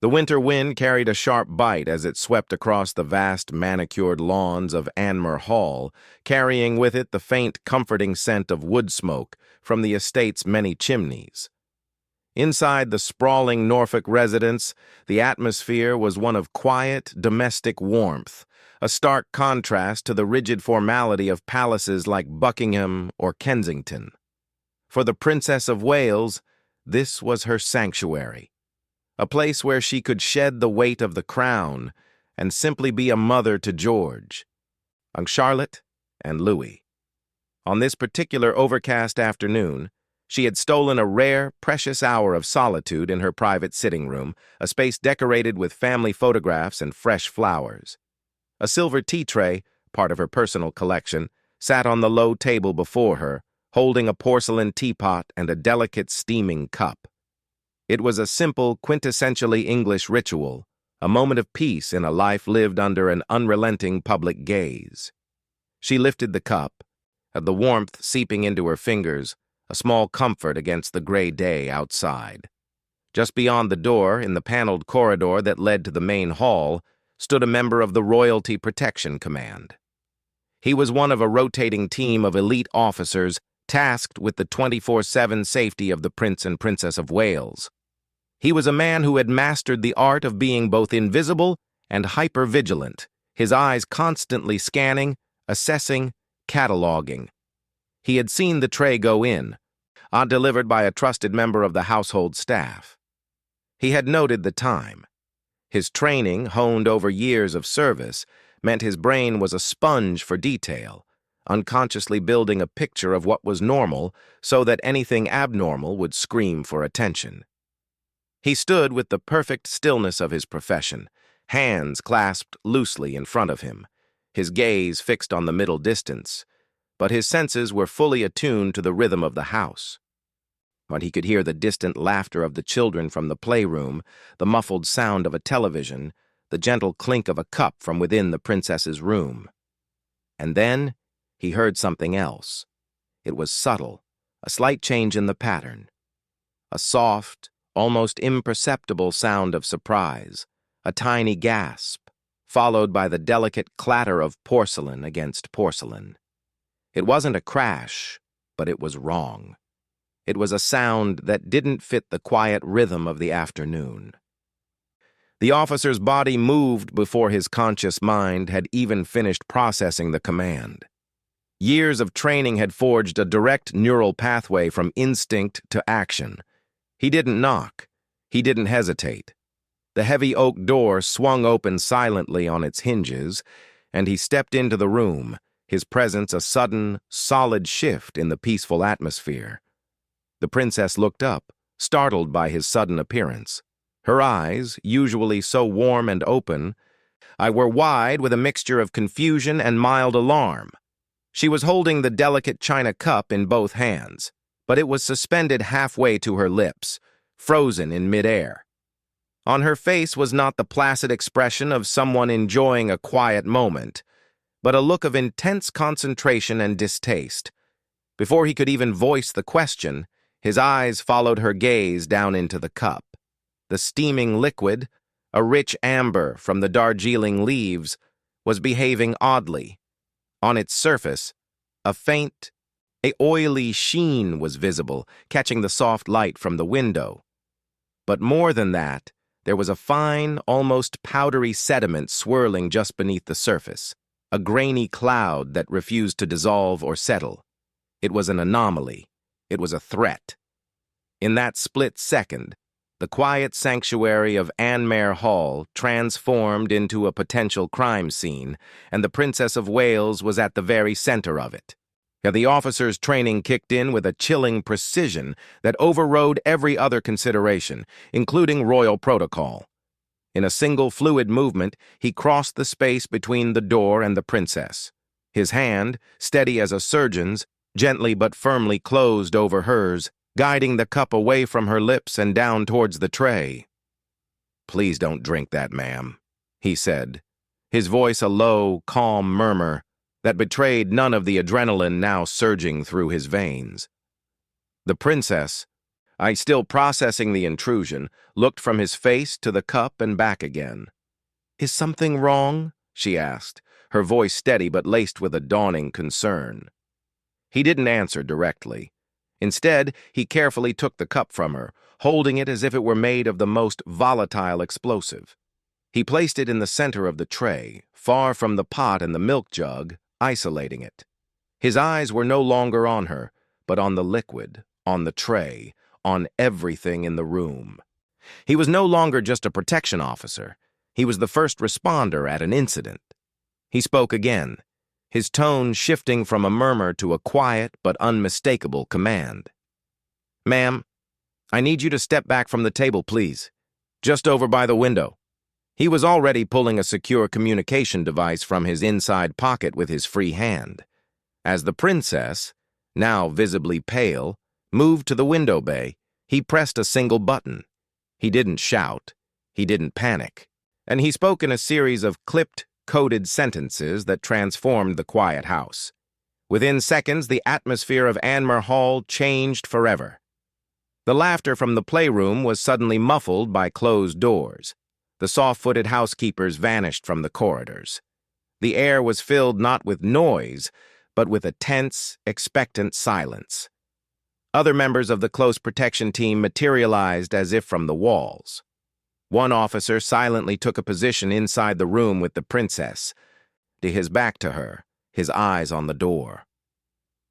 The winter wind carried a sharp bite as it swept across the vast manicured lawns of Anmer Hall, carrying with it the faint, comforting scent of wood smoke from the estate's many chimneys. Inside the sprawling Norfolk residence, the atmosphere was one of quiet, domestic warmth, a stark contrast to the rigid formality of palaces like Buckingham or Kensington. For the Princess of Wales, this was her sanctuary, a place where she could shed the weight of the crown and simply be a mother to George, Charlotte, and Louis. On this particular overcast afternoon, she had stolen a rare, precious hour of solitude in her private sitting room, a space decorated with family photographs and fresh flowers. A silver tea tray, part of her personal collection, sat on the low table before her, holding a porcelain teapot and a delicate steaming cup. It was a simple, quintessentially English ritual, a moment of peace in a life lived under an unrelenting public gaze. She lifted the cup, the warmth seeping into her fingers, a small comfort against the gray day outside. Just beyond the door, in the paneled corridor that led to the main hall, stood a member of the Royalty Protection Command. He was one of a rotating team of elite officers tasked with the 24/7 safety of the Prince and Princess of Wales. He was a man who had mastered the art of being both invisible and hyper-vigilant, his eyes constantly scanning, assessing, cataloging. He had seen the tray go in, delivered by a trusted member of the household staff. He had noted the time. His training, honed over years of service, meant his brain was a sponge for detail, unconsciously building a picture of what was normal so that anything abnormal would scream for attention. He stood with the perfect stillness of his profession, hands clasped loosely in front of him, his gaze fixed on the middle distance, but his senses were fully attuned to the rhythm of the house. When he could hear the distant laughter of the children from the playroom, the muffled sound of a television, the gentle clink of a cup from within the princess's room. And then he heard something else. It was subtle, a slight change in the pattern. A soft, almost imperceptible sound of surprise, a tiny gasp, followed by the delicate clatter of porcelain against porcelain. It wasn't a crash, but it was wrong. It was a sound that didn't fit the quiet rhythm of the afternoon. The officer's body moved before his conscious mind had even finished processing the command. Years of training had forged a direct neural pathway from instinct to action. He didn't knock. He didn't hesitate. The heavy oak door swung open silently on its hinges, and he stepped into the room, his presence a sudden, solid shift in the peaceful atmosphere. The princess looked up, startled by his sudden appearance. Her eyes, usually so warm and open, were wide with a mixture of confusion and mild alarm. She was holding the delicate china cup in both hands, but it was suspended halfway to her lips, frozen in midair. On her face was not the placid expression of someone enjoying a quiet moment, but a look of intense concentration and distaste. Before he could even voice the question, his eyes followed her gaze down into the cup. The steaming liquid, a rich amber from the Darjeeling leaves, was behaving oddly. On its surface, a faint, oily sheen was visible, catching the soft light from the window. But more than that, there was a fine, almost powdery sediment swirling just beneath the surface, a grainy cloud that refused to dissolve or settle. It was an anomaly. It was a threat. In that split second, the quiet sanctuary of Anmer Hall transformed into a potential crime scene, and the Princess of Wales was at the very center of it. The officer's training kicked in with a chilling precision that overrode every other consideration, including royal protocol. In a single fluid movement, he crossed the space between the door and the princess. His hand, steady as a surgeon's, gently but firmly closed over hers, guiding the cup away from her lips and down towards the tray. "Please don't drink that, ma'am," he said, his voice a low, calm murmur that betrayed none of the adrenaline now surging through his veins. The princess, I, still processing the intrusion, looked from his face to the cup and back again. "Is something wrong?" she asked, her voice steady but laced with a dawning concern. He didn't answer directly. Instead, he carefully took the cup from her, holding it as if it were made of the most volatile explosive. He placed it in the center of the tray, far from the pot and the milk jug, isolating it. His eyes were no longer on her, but on the liquid, on the tray, on everything in the room. He was no longer just a protection officer. He was the first responder at an incident. He spoke again, his tone shifting from a murmur to a quiet but unmistakable command. "Ma'am, I need you to step back from the table, please. Just over by the window." He was already pulling a secure communication device from his inside pocket with his free hand. As the princess, now visibly pale, moved to the window bay, he pressed a single button. He didn't shout. He didn't panic. And he spoke in a series of clipped, coded sentences that transformed the quiet house. Within seconds, the atmosphere of Anmer Hall changed forever. The laughter from the playroom was suddenly muffled by closed doors. The soft-footed housekeepers vanished from the corridors. The air was filled not with noise, but with a tense, expectant silence. Other members of the close protection team materialized as if from the walls. One officer silently took a position inside the room with the princess, his back to her, his eyes on the door.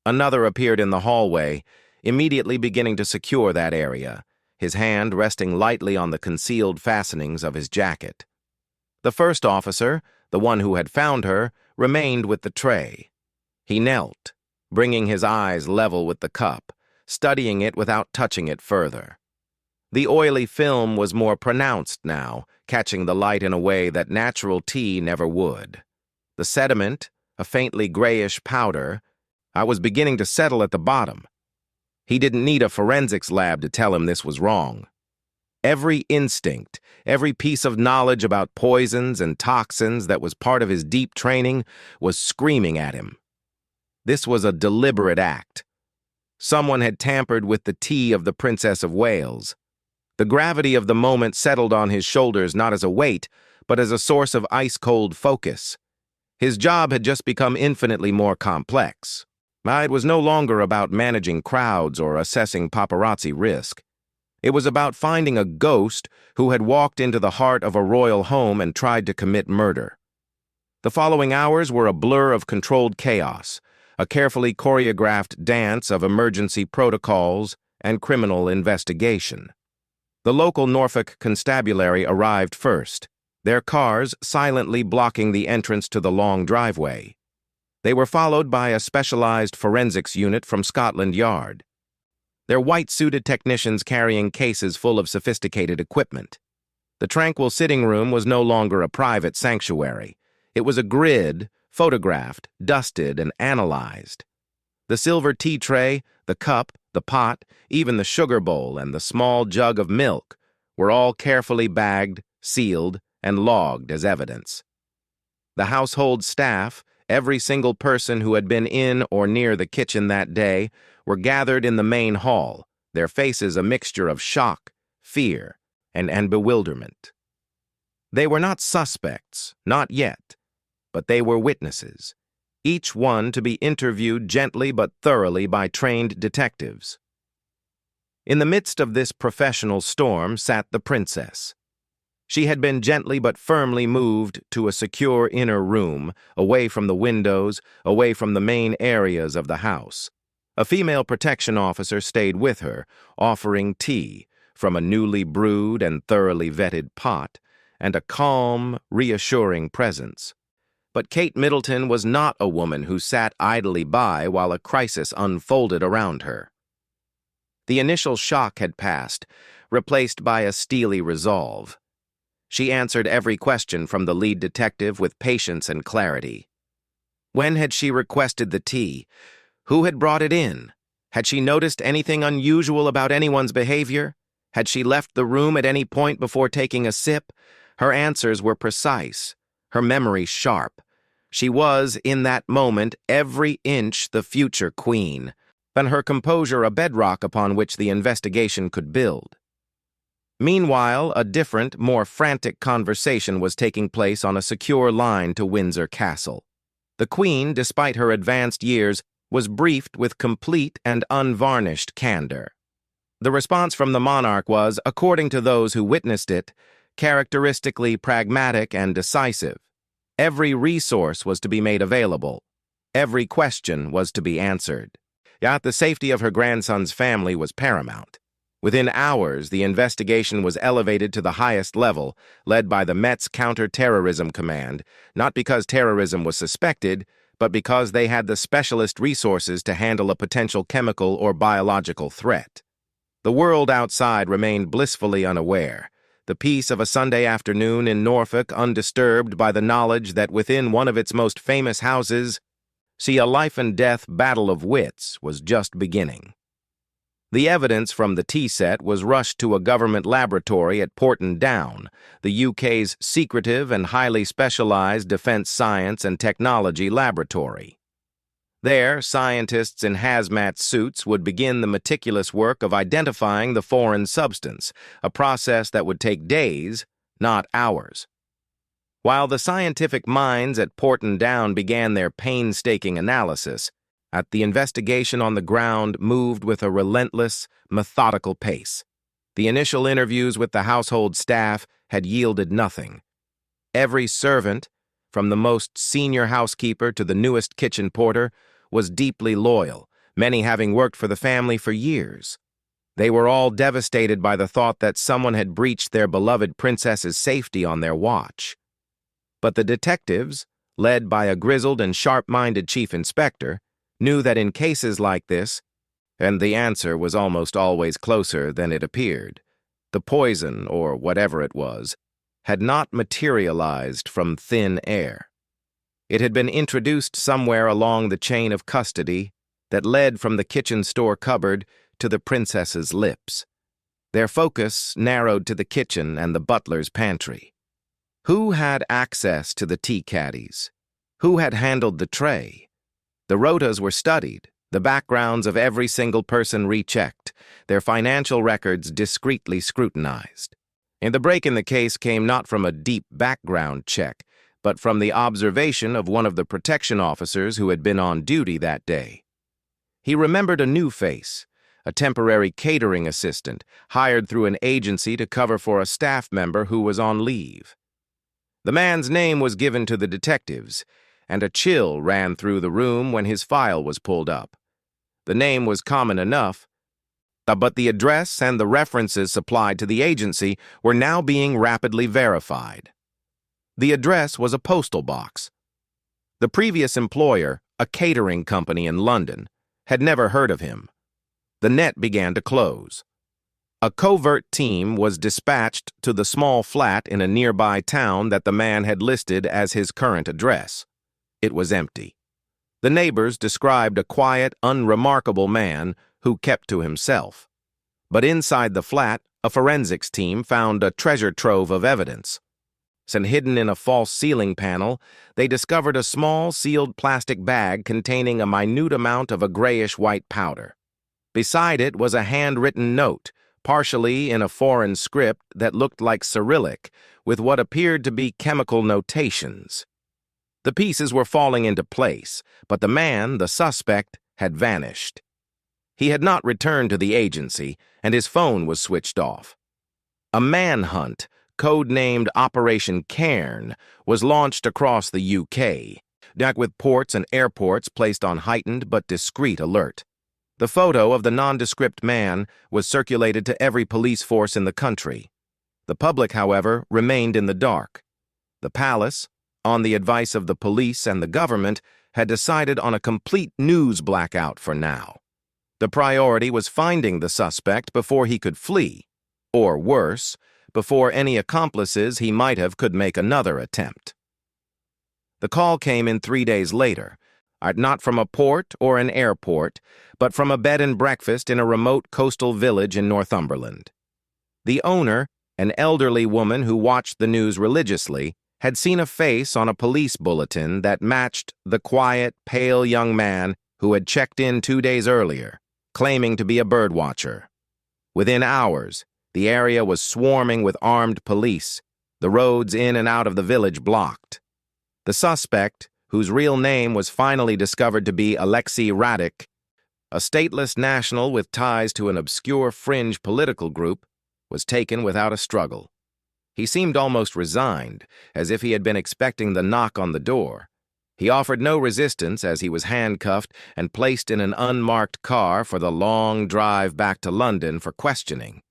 Another appeared in the hallway, immediately beginning to secure that area, his hand resting lightly on the concealed fastenings of his jacket. The first officer, the one who had found her, remained with the tray. He knelt, bringing his eyes level with the cup, studying it without touching it further. The oily film was more pronounced now, catching the light in a way that natural tea never would. The sediment, a faintly grayish powder, I was beginning to settle at the bottom. He didn't need a forensics lab to tell him this was wrong. Every instinct, every piece of knowledge about poisons and toxins that was part of his deep training was screaming at him. This was a deliberate act. Someone had tampered with the tea of the Princess of Wales. The gravity of the moment settled on his shoulders not as a weight, but as a source of ice-cold focus. His job had just become infinitely more complex. It was no longer about managing crowds or assessing paparazzi risk. It was about finding a ghost who had walked into the heart of a royal home and tried to commit murder. The following hours were a blur of controlled chaos, a carefully choreographed dance of emergency protocols and criminal investigation. The local Norfolk constabulary arrived first, their cars silently blocking the entrance to the long driveway. They were followed by a specialized forensics unit from Scotland Yard, their white-suited technicians carrying cases full of sophisticated equipment. The tranquil sitting room was no longer a private sanctuary. It was a grid, photographed, dusted, and analyzed. The silver tea tray, the cup, the pot, even the sugar bowl and the small jug of milk were all carefully bagged, sealed, and logged as evidence. The household staff, every single person who had been in or near the kitchen that day, were gathered in the main hall, their faces a mixture of shock, fear, and bewilderment. They were not suspects, not yet, but they were witnesses, each one to be interviewed gently but thoroughly by trained detectives. In the midst of this professional storm sat the princess. She had been gently but firmly moved to a secure inner room, away from the windows, away from the main areas of the house. A female protection officer stayed with her, offering tea from a newly brewed and thoroughly vetted pot, and a calm, reassuring presence. But Kate Middleton was not a woman who sat idly by while a crisis unfolded around her. The initial shock had passed, replaced by a steely resolve. She answered every question from the lead detective with patience and clarity. When had she requested the tea? Who had brought it in? Had she noticed anything unusual about anyone's behavior? Had she left the room at any point before taking a sip? Her answers were precise, her memory sharp. She was, in that moment, every inch the future queen. and her composure a bedrock upon which the investigation could build. Meanwhile, a different, more frantic conversation was taking place on a secure line to Windsor Castle. The Queen, despite her advanced years, was briefed with complete and unvarnished candor. The response from the monarch was, according to those who witnessed it, characteristically pragmatic and decisive. Every resource was to be made available. Every question was to be answered. Yet the safety of her grandson's family was paramount. Within hours, the investigation was elevated to the highest level, led by the Met's Counter-Terrorism Command, not because terrorism was suspected, but because they had the specialist resources to handle a potential chemical or biological threat. The world outside remained blissfully unaware, the peace of a Sunday afternoon in Norfolk undisturbed by the knowledge that within one of its most famous houses, a life-and-death battle of wits was just beginning. The evidence from the tea set was rushed to a government laboratory at Porton Down, the UK's secretive and highly specialized defense science and technology laboratory. There, scientists in hazmat suits would begin the meticulous work of identifying the foreign substance, a process that would take days, not hours. While the scientific minds at Porton Down began their painstaking analysis, the investigation on the ground moved with a relentless, methodical pace. The initial interviews with the household staff had yielded nothing. Every servant, from the most senior housekeeper to the newest kitchen porter, was deeply loyal, many having worked for the family for years. They were all devastated by the thought that someone had breached their beloved princess's safety on their watch. But the detectives, led by a grizzled and sharp-minded chief inspector, knew that in cases like this, and the answer was almost always closer than it appeared, the poison, or whatever it was, had not materialized from thin air. It had been introduced somewhere along the chain of custody that led from the kitchen store cupboard to the princess's lips. Their focus narrowed to the kitchen and the butler's pantry. Who had access to the tea caddies? Who had handled the tray? The rotas were studied, the backgrounds of every single person rechecked, their financial records discreetly scrutinized. And the break in the case came not from a deep background check, but from the observation of one of the protection officers who had been on duty that day. He remembered a new face, a temporary catering assistant hired through an agency to cover for a staff member who was on leave. The man's name was given to the detectives, and a chill ran through the room when his file was pulled up. The name was common enough, but the address and the references supplied to the agency were now being rapidly verified. The address was a postal box. The previous employer, a catering company in London, had never heard of him. The net began to close. A covert team was dispatched to the small flat in a nearby town that the man had listed as his current address. It was empty. The neighbors described a quiet, unremarkable man who kept to himself. But inside the flat, a forensics team found a treasure trove of evidence. And hidden in a false ceiling panel, they discovered a small, sealed plastic bag containing a minute amount of a grayish-white powder. Beside it was a handwritten note, partially in a foreign script that looked like Cyrillic, with what appeared to be chemical notations. The pieces were falling into place, but the man, the suspect, had vanished. He had not returned to the agency, and his phone was switched off. A manhunt, codenamed Operation Cairn, was launched across the UK, with ports and airports placed on heightened but discreet alert. The photo of the nondescript man was circulated to every police force in the country. The public, however, remained in the dark. The palace, on the advice of the police and the government, had decided on a complete news blackout for now. The priority was finding the suspect before he could flee, or worse, before any accomplices he might have could make another attempt. The call came in 3 days later, not from a port or an airport, but from a bed and breakfast in a remote coastal village in Northumberland. The owner, an elderly woman who watched the news religiously, had seen a face on a police bulletin that matched the quiet, pale young man who had checked in 2 days earlier, claiming to be a birdwatcher. Within hours, the area was swarming with armed police, the roads in and out of the village blocked. The suspect, whose real name was finally discovered to be Alexei Radek, a stateless national with ties to an obscure fringe political group, was taken without a struggle. He seemed almost resigned, as if he had been expecting the knock on the door. He offered no resistance as he was handcuffed and placed in an unmarked car for the long drive back to London for questioning.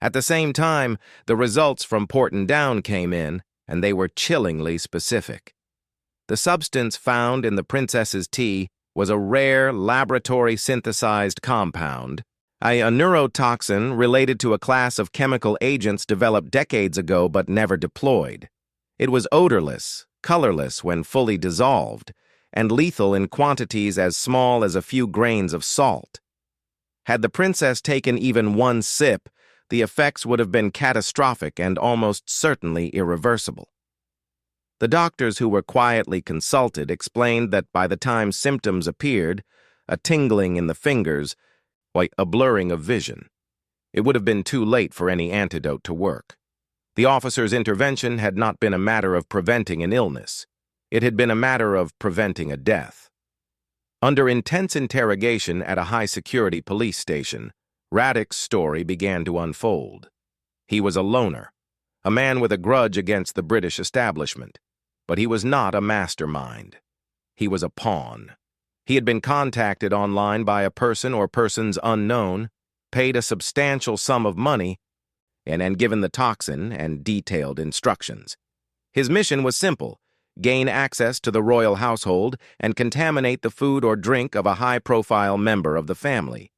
At the same time, the results from Porton Down came in, and they were chillingly specific. The substance found in the princess's tea was a rare laboratory-synthesized compound, a neurotoxin related to a class of chemical agents developed decades ago but never deployed. It was odorless, colorless when fully dissolved, and lethal in quantities as small as a few grains of salt. Had the princess taken even one sip, the effects would have been catastrophic and almost certainly irreversible. The doctors who were quietly consulted explained that by the time symptoms appeared, a tingling in the fingers, a blurring of vision, it would have been too late for any antidote to work. The officer's intervention had not been a matter of preventing an illness. It had been a matter of preventing a death. Under intense interrogation at a high-security police station, Radek's story began to unfold. He was a loner, a man with a grudge against the British establishment, but he was not a mastermind. He was a pawn. He had been contacted online by a person or persons unknown, paid a substantial sum of money, and given the toxin and detailed instructions. His mission was simple: gain access to the royal household and contaminate the food or drink of a high-profile member of the family.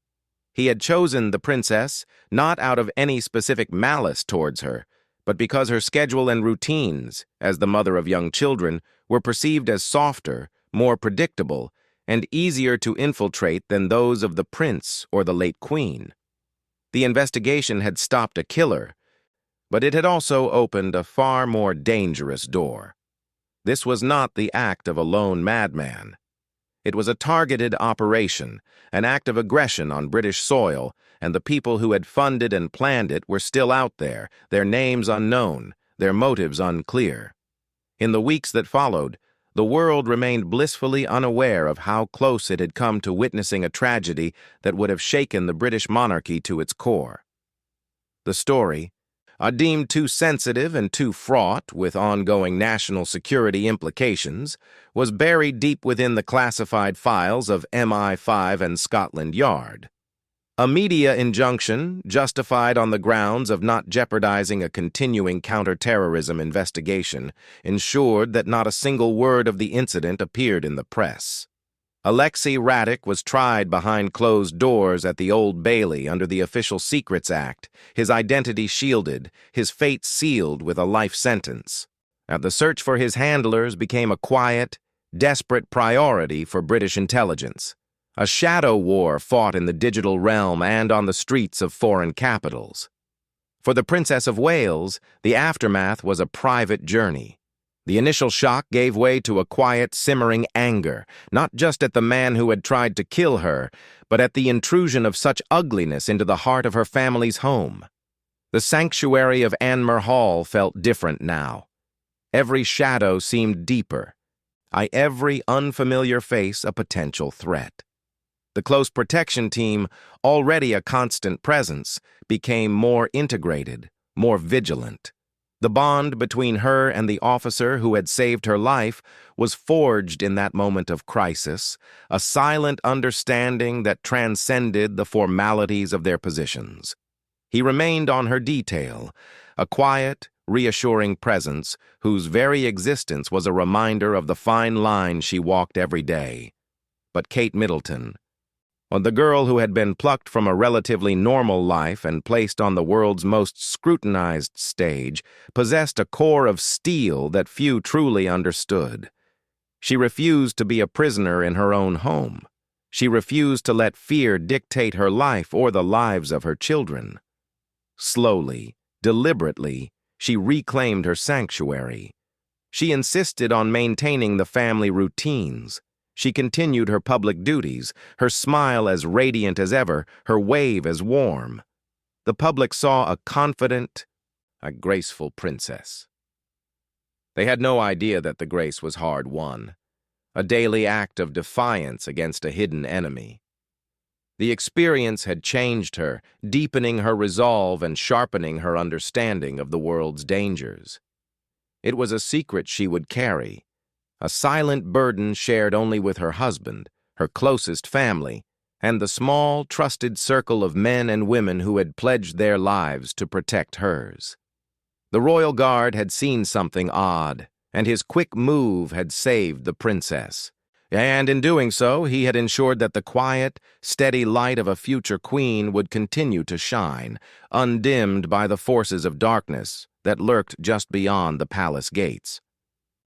He had chosen the princess not out of any specific malice towards her, but because her schedule and routines, as the mother of young children, were perceived as softer, more predictable, and easier to infiltrate than those of the prince or the late queen. The investigation had stopped a killer, but it had also opened a far more dangerous door. This was not the act of a lone madman. It was a targeted operation, an act of aggression on British soil, and the people who had funded and planned it were still out there, their names unknown, their motives unclear. In the weeks that followed, the world remained blissfully unaware of how close it had come to witnessing a tragedy that would have shaken the British monarchy to its core. The story, deemed too sensitive and too fraught with ongoing national security implications, was buried deep within the classified files of MI5 and Scotland Yard. A media injunction, justified on the grounds of not jeopardizing a continuing counter-terrorism investigation, ensured that not a single word of the incident appeared in the press. Alexei Radek was tried behind closed doors at the Old Bailey under the Official Secrets Act, his identity shielded, his fate sealed with a life sentence. And the search for his handlers became a quiet, desperate priority for British intelligence. A shadow war fought in the digital realm and on the streets of foreign capitals. For the Princess of Wales, the aftermath was a private journey. The initial shock gave way to a quiet, simmering anger, not just at the man who had tried to kill her, but at the intrusion of such ugliness into the heart of her family's home. The sanctuary of Anmer Hall felt different now. Every shadow seemed deeper, every unfamiliar face a potential threat. The close protection team, already a constant presence, became more integrated, more vigilant. The bond between her and the officer who had saved her life was forged in that moment of crisis, a silent understanding that transcended the formalities of their positions. He remained on her detail, a quiet, reassuring presence whose very existence was a reminder of the fine line she walked every day. But Kate Middleton, the girl who had been plucked from a relatively normal life and placed on the world's most scrutinized stage, possessed a core of steel that few truly understood. She refused to be a prisoner in her own home. She refused to let fear dictate her life or the lives of her children. Slowly, deliberately, she reclaimed her sanctuary. She insisted on maintaining the family routines, She continued her public duties, her smile as radiant as ever, her wave as warm. The public saw a confident, a graceful princess. They had no idea that the grace was hard-won, a daily act of defiance against a hidden enemy. The experience had changed her, deepening her resolve and sharpening her understanding of the world's dangers. It was a secret she would carry, a silent burden shared only with her husband, her closest family, and the small, trusted circle of men and women who had pledged their lives to protect hers. The royal guard had seen something odd, and his quick move had saved the princess. And in doing so, he had ensured that the quiet, steady light of a future queen would continue to shine, undimmed by the forces of darkness that lurked just beyond the palace gates.